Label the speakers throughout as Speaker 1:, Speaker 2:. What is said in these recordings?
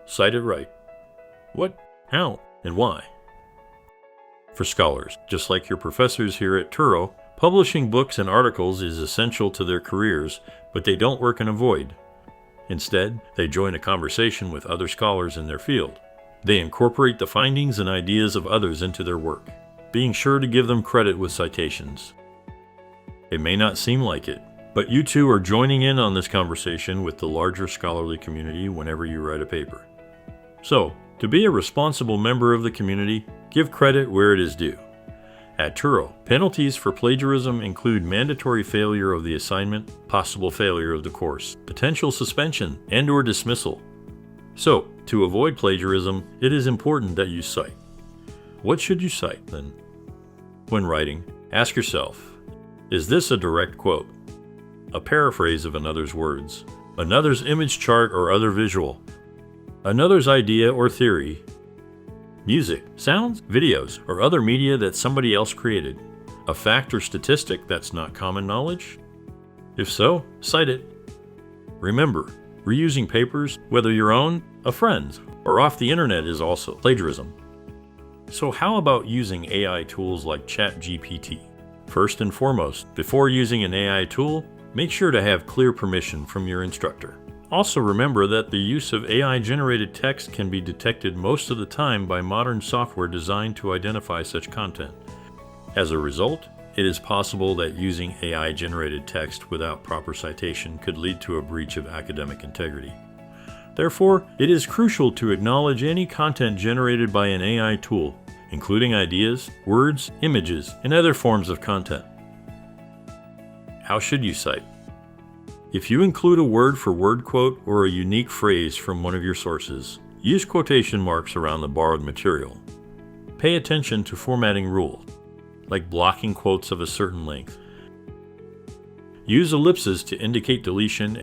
Speaker 1: Cite it right. What, how, and why? For scholars, just like your professors here at Turo, publishing books and articles is essential to their careers, but they don't work in a void. Instead, they join a conversation with other scholars in their field. They incorporate the findings and ideas of others into their work, being sure to give them credit with citations. It may not seem like it, but you two are joining in on this conversation with the larger scholarly community whenever you write a paper. So, to be a responsible member of the community, give credit where it is due. At Turo, penalties for plagiarism include mandatory failure of the assignment, possible failure of the course, potential suspension, and/or dismissal. So, to avoid plagiarism, it is important that you cite. What should you cite, then? When writing, ask yourself, is this a direct quote, a paraphrase of another's words, another's image chart or other visual, another's idea or theory, music, sounds, videos, or other media that somebody else created, a fact or statistic that's not common knowledge? If so, cite it. Remember, reusing papers, whether your own, a friend's, or off the internet, is also plagiarism. So how about using AI tools like ChatGPT? First and foremost, before using an AI tool, make sure to have clear permission from your instructor. Also remember that the use of AI-generated text can be detected most of the time by modern software designed to identify such content. As a result, it is possible that using AI-generated text without proper citation could lead to a breach of academic integrity. Therefore, it is crucial to acknowledge any content generated by an AI tool, including ideas, words, images, and other forms of content. How should you cite? If you include a word-for-word quote or a unique phrase from one of your sources, use quotation marks around the borrowed material. Pay attention to formatting rules, like blocking quotes of a certain length. Use ellipses to indicate deletion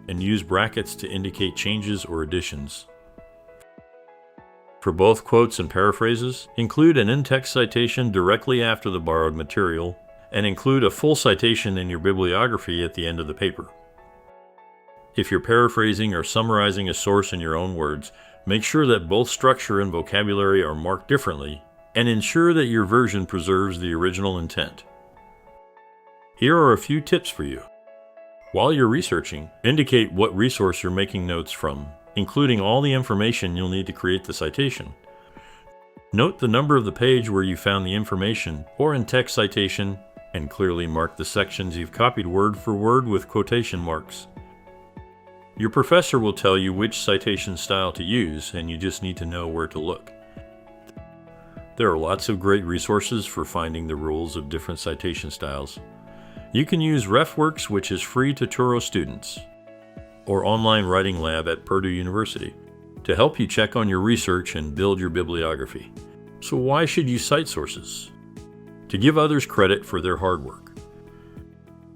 Speaker 1: and use brackets to indicate changes or additions. For both quotes and paraphrases, include an in-text citation directly after the borrowed material, and include a full citation in your bibliography at the end of the paper. If you're paraphrasing or summarizing a source in your own words, make sure that both structure and vocabulary are marked differently, and ensure that your version preserves the original intent. Here are a few tips for you. While you're researching, indicate what resource you're making notes from, including all the information you'll need to create the citation. Note the number of the page where you found the information or in-text citation, and clearly mark the sections you've copied word for word with quotation marks. Your professor will tell you which citation style to use, and you just need to know where to look. There are lots of great resources for finding the rules of different citation styles. You can use RefWorks, which is free to Turo students, or Online Writing Lab at Purdue University, to help you check on your research and build your bibliography. So why should you cite sources? To give others credit for their hard work.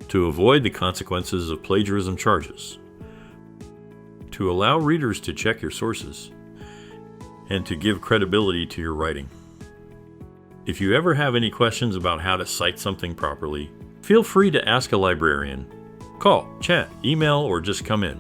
Speaker 1: To avoid the consequences of plagiarism charges. To allow readers to check your sources. And to give credibility to your writing. If you ever have any questions about how to cite something properly, feel free to ask a librarian. Call, chat, email, or just come in.